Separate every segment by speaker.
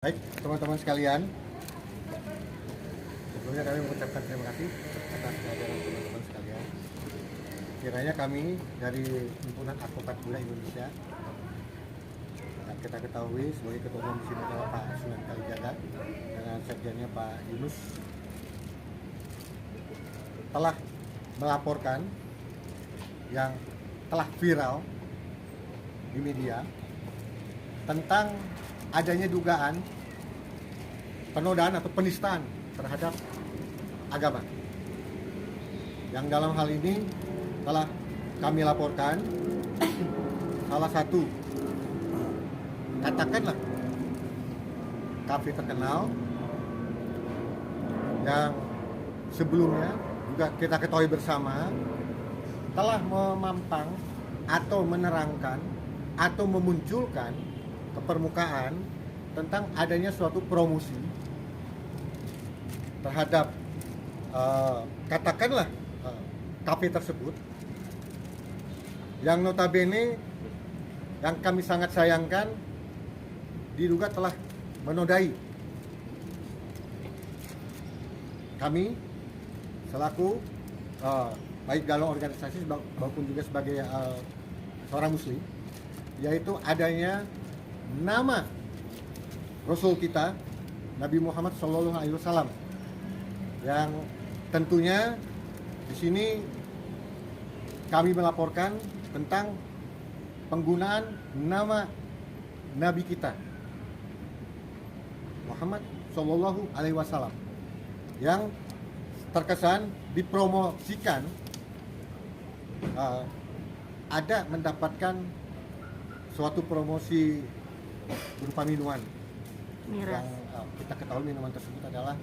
Speaker 1: Baik, teman-teman sekalian, sebelumnya kami mengucapkan terima kasih atas kehadiran teman-teman sekalian. Kiranya kami dari Himpunan Advokat Buddha Indonesia, dan kita ketahui sebagai ketua umum di sini adalah Pak Sunan Kalijaga dengan sekjennya Pak Yunus, telah melaporkan yang telah viral di media tentang adanya dugaan penodaan atau penistaan terhadap agama. Yang dalam hal ini telah kami laporkan salah satu, katakanlah, kafe terkenal yang sebelumnya juga kita ketahui bersama telah memampang atau menerangkan atau memunculkan ke permukaan tentang adanya suatu promosi terhadap katakanlah kafe tersebut, yang notabene yang kami sangat sayangkan diduga telah menodai kami selaku baik dalam organisasi maupun juga sebagai seorang muslim, yaitu adanya nama Rasul kita Nabi Muhammad SAW, yang tentunya di sini kami melaporkan tentang penggunaan nama Nabi kita Muhammad SAW yang terkesan dipromosikan ada mendapatkan suatu promosi berupa minuman
Speaker 2: Miras.
Speaker 1: yang kita ketahui minuman tersebut adalah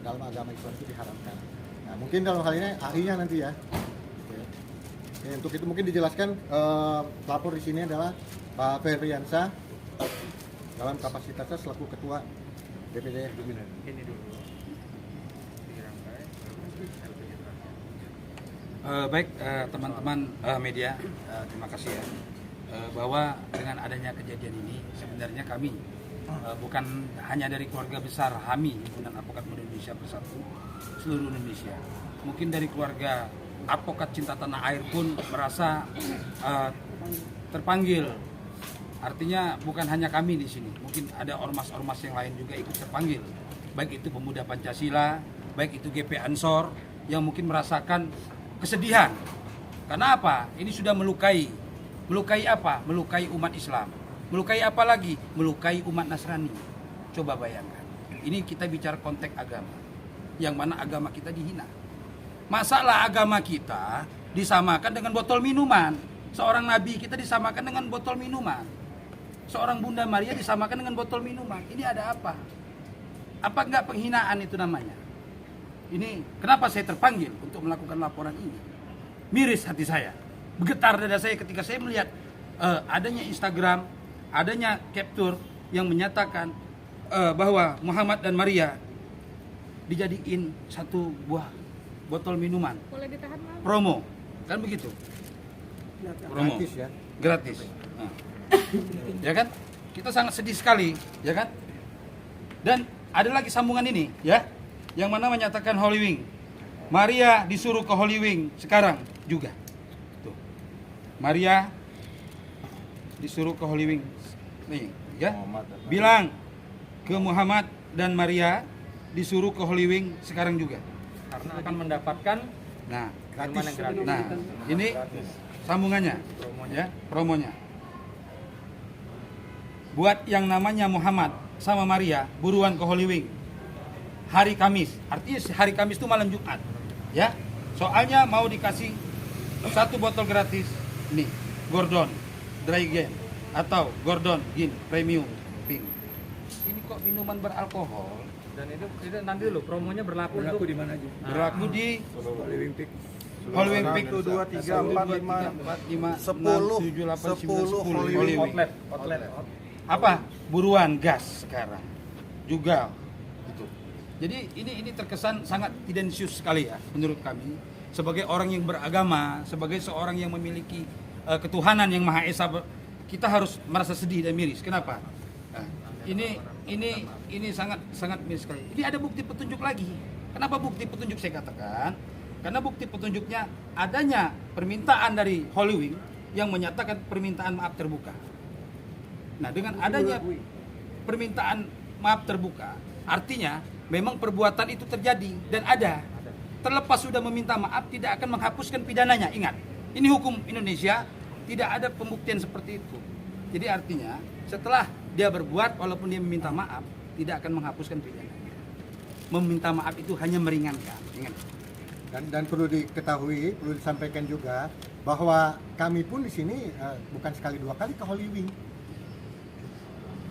Speaker 1: dalam agama Islam itu diharamkan. Nah, mungkin dalam hal ini ahlinya nanti ya. Oke, untuk itu mungkin dijelaskan pelapor di sini adalah Pak Ferdiansa dalam kapasitasnya selaku Ketua DPD Pimpinan.
Speaker 3: Ini dulu.
Speaker 4: Baik teman-teman media, terima kasih ya, bahwa dengan adanya kejadian ini sebenarnya kami bukan hanya dari keluarga besar HAMI Himpunan Advokat Muda Indonesia Bersatu seluruh Indonesia, mungkin dari keluarga advokat cinta tanah air pun merasa terpanggil. Artinya bukan hanya kami di sini, mungkin ada ormas-ormas yang lain juga ikut terpanggil, baik itu pemuda Pancasila, baik itu GP Ansor yang mungkin merasakan kesedihan. Karena apa? Ini sudah melukai apa? Melukai umat Islam. Melukai apa lagi? Melukai umat Nasrani. Coba bayangkan. Ini kita bicara konteks agama, yang mana agama kita dihina. Masalah agama kita disamakan dengan botol minuman. Seorang nabi kita disamakan dengan botol minuman. Seorang Bunda Maria disamakan dengan botol minuman. Ini ada apa? Apa enggak penghinaan itu namanya? Ini kenapa saya terpanggil untuk melakukan laporan ini? Miris hati saya, bergetar dada saya ketika saya melihat adanya Instagram, adanya capture yang menyatakan bahwa Muhammad dan Maria dijadiin satu buah botol minuman.
Speaker 2: Boleh ditahan, Bang?
Speaker 4: Promo, kan begitu? Promo.
Speaker 1: Gratis ya.
Speaker 4: Gratis. Nah. Ya kan? Kita sangat sedih sekali, ya kan? Dan ada lagi sambungan ini, ya, yang mana menyatakan Holy Wing. Maria disuruh ke Holy Wing sekarang juga. Tuh. Maria disuruh ke Holy Wing. Nih, ya. Bilang ke Muhammad dan Maria disuruh ke Holy Wing sekarang juga.
Speaker 3: Karena akan mendapatkan
Speaker 4: Nah,
Speaker 3: minuman yang gratis.
Speaker 4: nah, ini sambungannya, ya, promonya. Buat yang namanya Muhammad sama Maria, buruan ke Holy Wing. Hari Kamis, artinya hari Kamis itu malam Jumat, ya. Soalnya mau dikasih satu botol gratis, nih, Gordon Dry Gin atau Gordon Gin Premium Pink. Ini kok minuman beralkohol?
Speaker 3: Dan itu nanti dulu promonya berlaku
Speaker 5: di mana aja?
Speaker 4: Berlaku di
Speaker 5: Living Peak.
Speaker 4: Holy Wing Peak
Speaker 5: 1, 2, 3, 4, 5,
Speaker 4: 10, 7, 8, 9, 10 Holy Wing.
Speaker 3: outlet.
Speaker 4: Apa? Buruan gas sekarang juga gitu. Jadi ini terkesan sangat tendensius sekali ya menurut kami sebagai orang yang beragama, sebagai seorang yang memiliki ketuhanan yang Maha Esa, kita harus merasa sedih dan miris. Kenapa? Nah, ini ini sangat miris sekali. Ini ada bukti petunjuk lagi. Kenapa bukti petunjuk saya katakan? Karena bukti petunjuknya adanya permintaan dari Holy Wing yang menyatakan permintaan maaf terbuka. Nah, dengan adanya permintaan maaf terbuka, artinya memang perbuatan itu terjadi dan ada. Terlepas sudah meminta maaf, tidak akan menghapuskan pidananya. Ingat, ini hukum Indonesia, tidak ada pembuktian seperti itu. Jadi artinya setelah dia berbuat, walaupun dia meminta maaf, tidak akan menghapuskan pidananya. Meminta maaf itu hanya meringankan. Ingat.
Speaker 1: Dan perlu diketahui, perlu disampaikan juga bahwa kami pun di sini bukan sekali dua kali ke Holy Wing,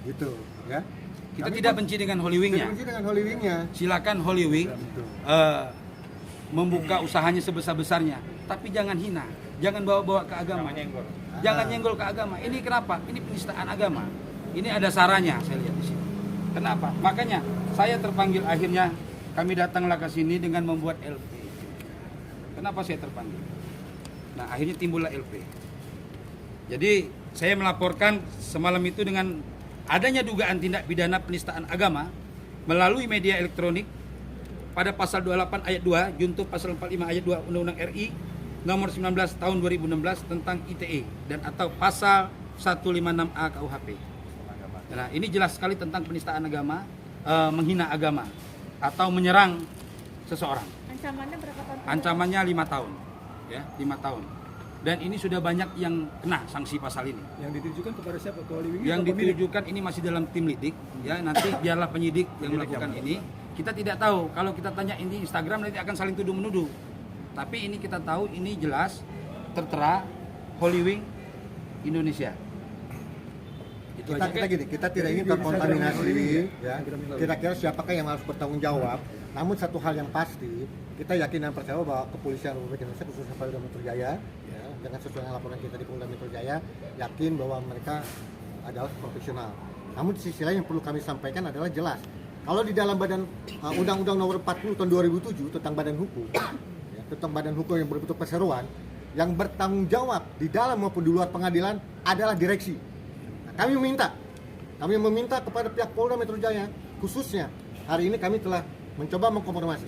Speaker 1: gitu ya.
Speaker 4: Kita
Speaker 1: Kami
Speaker 4: tidak
Speaker 1: pun
Speaker 4: benci dengan Holy Wing-nya.
Speaker 1: tidak benci dengan Holy Wing-nya.
Speaker 4: Silakan Holy Wing
Speaker 1: Betul.
Speaker 4: membuka usahanya sebesar-besarnya, tapi jangan hina, jangan bawa-bawa ke agama.
Speaker 3: Jangan nyenggol.
Speaker 4: Jangan nyenggol ke agama. Ini kenapa? Ini penistaan agama. Ini ada saranya, saya lihat di sini. Kenapa? Makanya saya terpanggil, akhirnya kami datanglah ke sini dengan membuat LP. Kenapa saya terpanggil? Nah, akhirnya timbullah LP. Jadi saya melaporkan semalam itu dengan adanya dugaan tindak pidana penistaan agama melalui media elektronik pada pasal 28 ayat 2 junto pasal 45 ayat 2 Undang-Undang RI nomor 19 tahun 2016 tentang ITE dan atau pasal 156A KUHP. Nah, ini jelas sekali tentang penistaan agama, menghina agama atau menyerang seseorang.
Speaker 2: Ancamannya berapa tahun?
Speaker 4: Ancamannya 5 tahun. Ya, 5 tahun. Dan ini sudah banyak yang kena sanksi pasal ini.
Speaker 5: Yang ditujukan kepada siapa? Ke Holy Wing?
Speaker 4: Yang
Speaker 5: atau pemilik?
Speaker 4: ditujukan ini masih dalam tim lidik, ya nanti biarlah penyidik yang melakukan ini. Kita tidak tahu, kalau kita tanya ini Instagram nanti akan saling tuduh menuduh. Tapi ini kita tahu ini jelas tertera Holy Wing Indonesia. Itu
Speaker 1: Kita,
Speaker 4: aja.
Speaker 1: kita gini, kita tidak ingin terkontaminasi, ya. Kira-kira siapakah yang harus bertanggung jawab. Namun satu hal yang pasti, kita yakin dan percaya bahwa Kepolisian Republik Indonesia khususnya Polda Metro Jaya, ya, dengan sesuai dengan laporan kita di Polda Metro Jaya, yakin bahwa mereka adalah profesional. Namun di sisi lain yang perlu kami sampaikan adalah jelas, kalau di dalam badan Undang-Undang Nomor 40 tahun 2007 tentang Badan Hukum, ya, tentang Badan Hukum yang berbentuk perseroan, yang bertanggung jawab di dalam maupun di luar pengadilan adalah direksi. Nah, kami meminta kepada pihak Polda Metro Jaya, khususnya hari ini kami telah mencoba mengkonfirmasi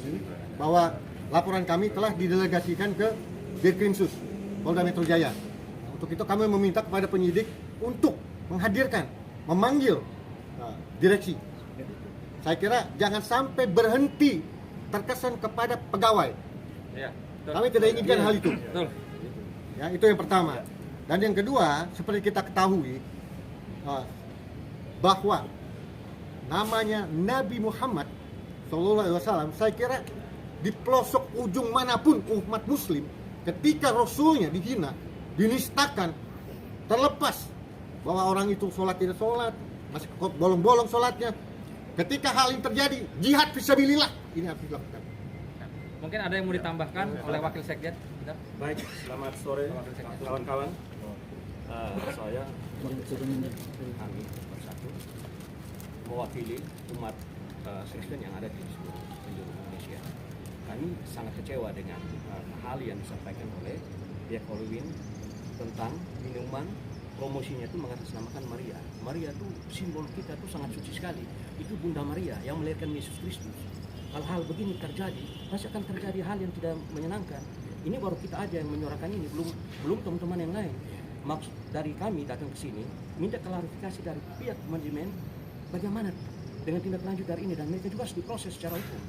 Speaker 1: bahwa laporan kami telah didelegasikan ke Dirkrimsus Polda Metro Jaya. Nah, untuk itu kami meminta kepada penyidik untuk menghadirkan, memanggil direksi. Saya kira jangan sampai berhenti terkesan kepada pegawai.
Speaker 3: Ya, betul.
Speaker 1: Kami tidak inginkan hal itu.
Speaker 3: Betul.
Speaker 1: Ya, itu yang pertama. Dan yang kedua, seperti kita ketahui bahwa namanya Nabi Muhammad SAW, saya kira di pelosok ujung manapun umat Muslim, ketika Rasulnya dihina, dinistakan, terlepas bahwa orang itu sholat tidak sholat, masih bolong-bolong sholatnya. Ketika hal ini terjadi, jihad fisabilillah ini harus dilakukan.
Speaker 3: Mungkin ada yang mau ditambahkan oleh Wakil Sekjen? Bentar.
Speaker 6: Baik, selamat sore kawan-kawan. Saya kami bersatu mewakili umat Kristen yang ada di seluruh penjuru Indonesia. Kami sangat kecewa dengan hal yang disampaikan oleh pihak Holy Wing tentang minuman promosinya itu mengatasnamakan Maria. Maria itu simbol kita itu sangat suci sekali. Itu Bunda Maria yang melahirkan Yesus Kristus. Hal-hal begini terjadi, pasti akan terjadi hal yang tidak menyenangkan. Ini baru kita aja yang menyuarakan ini, belum teman-teman yang lain. Maksud dari kami datang ke sini, minta klarifikasi dari pihak manajemen bagaimana dengan tindak lanjut dari ini, dan mereka juga harus diproses secara hukum.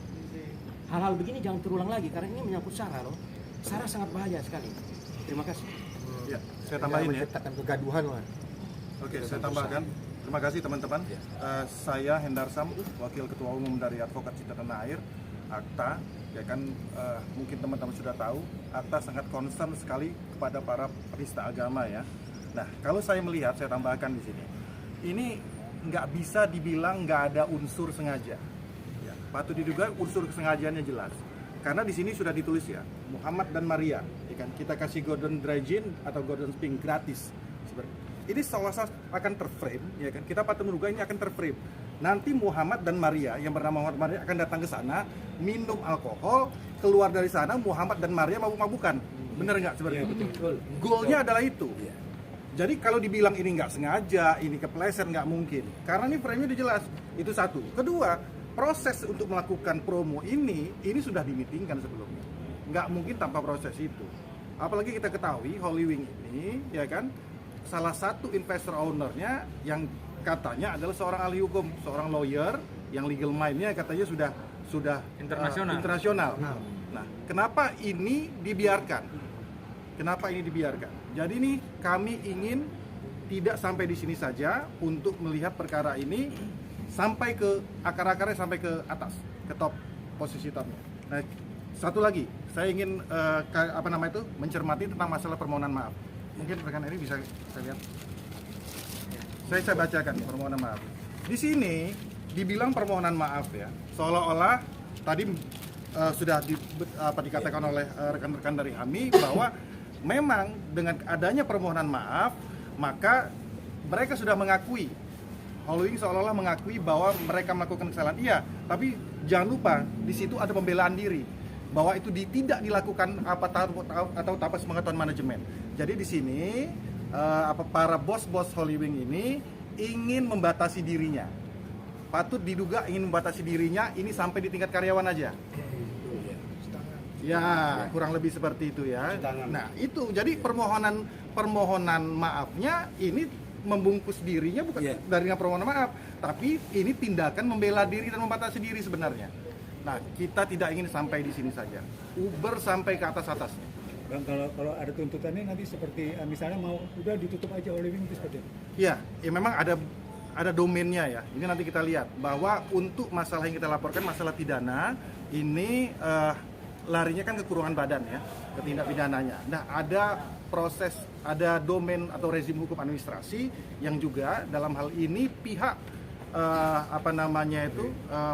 Speaker 6: Hal-hal begini jangan terulang lagi karena ini menyangkut SARA loh. SARA sangat bahaya sekali. Terima kasih.
Speaker 5: Ya, saya tambahin ya.
Speaker 1: Menciptakan kegaduhan, Mas.
Speaker 5: Oke, saya tambahkan. Terima kasih teman-teman. Saya Hendar Sam, Wakil Ketua Umum dari Advokat Cinta Tanah Air, ACTA. Ya kan, mungkin teman-teman sudah tahu, ACTA sangat concern sekali kepada para penista agama ya. Nah, kalau saya melihat, saya tambahkan di sini, ini nggak bisa dibilang nggak ada unsur sengaja. Ya, patut diduga unsur kesengajaannya jelas. Karena di sini sudah ditulis ya, Muhammad dan Maria. Ya kan, kita kasih golden dry gin atau golden spring gratis. Ini seolah-olah akan terframe, ya kan? Kita patut menduga ini akan terframe. Nanti Muhammad dan Maria yang bernama Muhammad Maria akan datang ke sana, minum alkohol, keluar dari sana Muhammad dan Maria mabuk-mabukan. Bener nggak seperti itu? Goalnya adalah itu. Jadi kalau dibilang ini nggak sengaja, ini kepleset, nggak mungkin. Karena ini frame-nya udah jelas. Itu satu. Kedua, proses untuk melakukan promo ini sudah dimitingkan sebelumnya. Nggak mungkin tanpa proses itu. Apalagi kita ketahui Holy Wing ini, ya kan, salah satu investor ownernya yang katanya adalah seorang ahli hukum, seorang lawyer yang legal mind-nya katanya sudah internasional. Nah, kenapa ini dibiarkan? Kenapa ini dibiarkan? Jadi nih kami ingin tidak sampai di sini saja untuk melihat perkara ini sampai ke akar-akarnya, sampai ke atas, ke top posisi topnya. Nah, satu lagi, saya ingin mencermati tentang masalah permohonan maaf. Mungkin rekan ini bisa saya lihat. Saya bacakan permohonan maaf. Di sini dibilang permohonan maaf ya, seolah-olah tadi sudah dikatakan oleh rekan-rekan dari HAMI bahwa memang dengan adanya permohonan maaf, maka mereka sudah mengakui, Holy Wing seolah-olah mengakui bahwa mereka melakukan kesalahan. Iya, tapi jangan lupa di situ ada pembelaan diri bahwa itu tidak dilakukan atau tanpa sepengetahuan manajemen. Jadi di sini para bos-bos Holy Wing ini ingin membatasi dirinya. Patut diduga ingin membatasi dirinya ini sampai di tingkat karyawan aja. Ya, kurang lebih seperti itu ya. Nah, itu jadi permohonan maafnya ini membungkus dirinya bukan dari permohonan maaf, tapi ini tindakan membela diri dan membatasi diri sebenarnya. Nah, kita tidak ingin sampai di sini saja. Uber sampai ke atas-atasnya.
Speaker 7: Bang, kalau ada tuntutannya nanti seperti misalnya mau udah ditutup aja Holy Wing itu seperti itu.
Speaker 5: Ya memang ada domainnya ya. Ini nanti kita lihat bahwa untuk masalah yang kita laporkan, masalah pidana ini larinya kan ke kurungan badan ya, ke tindak pidananya. Nah, ada proses, ada domain atau rezim hukum administrasi yang juga dalam hal ini pihak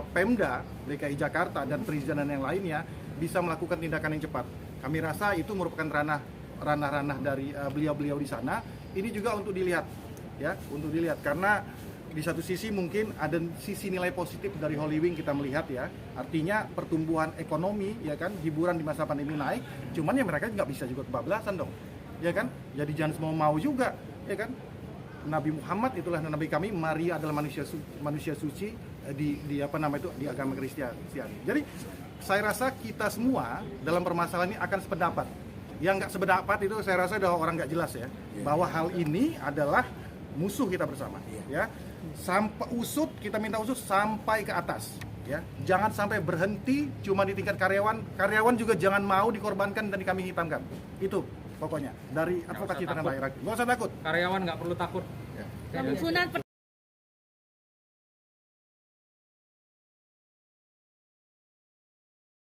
Speaker 5: Pemda DKI Jakarta dan perizinan yang lainnya bisa melakukan tindakan yang cepat. Kami rasa itu merupakan ranah-ranah dari beliau-beliau di sana. Ini juga untuk dilihat ya, untuk dilihat karena di satu sisi mungkin ada sisi nilai positif dari Holy Wing kita melihat ya, artinya pertumbuhan ekonomi ya kan, hiburan di masa pandemi naik, cuman ya mereka nggak bisa juga kebablasan dong ya kan, jadi jangan semua mau juga ya kan. Nabi Muhammad itulah nabi kami, Maria adalah manusia suci di agama Kristiani. Jadi saya rasa kita semua dalam permasalahan ini akan sependapat. Yang nggak sependapat itu saya rasa adalah orang nggak jelas ya, bahwa hal ini adalah musuh kita bersama ya. Sampai kita minta usut sampai ke atas ya, jangan sampai berhenti cuma di tingkat karyawan juga jangan mau dikorbankan dan kami hitamkan. Itu pokoknya dari advokat Citra Tanah Air. Nggak usah takut,
Speaker 3: Karyawan nggak perlu takut.
Speaker 2: Sunan